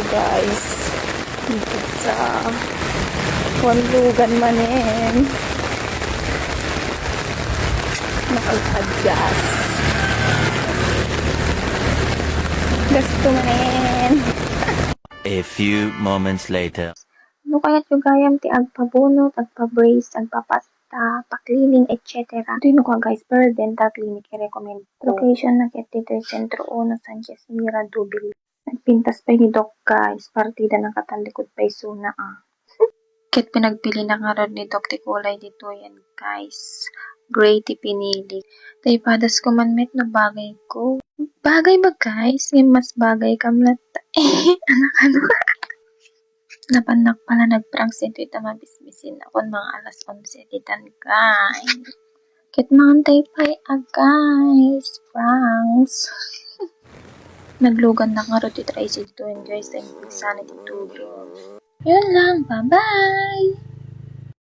guys. Dito sa Wanlugan manin. Nakag-adjust. Gusto manin. A few moments later. No kaya't yugayam ti agpabunot, agpa-brace, agpapasta, pa-cleaning, etc. Ito yung ko guys, per dental clinic i-recommend ko. Location na kit dito yung Sentro 1, Sanchez Mira, Dubil. Nagpintas pa ni Doc guys, partida ng katalikod pa isuna Kit pinagpili na nga ron ni Doc ti kulay dito yan guys. Gray ti pinili. Tay padas ko man met na bagay ko. Bagay ba guys? Yung mas bagay kamlat. Anak-ano. Napanak pala nagprank si Tita mabisbisin ako mga alas 11 titan guys. Kit mangantay pa guys. Pranks. Naglugan na nga ro ti Tracy to enjoy sa sanity tulog. Yun lang. Bye-bye!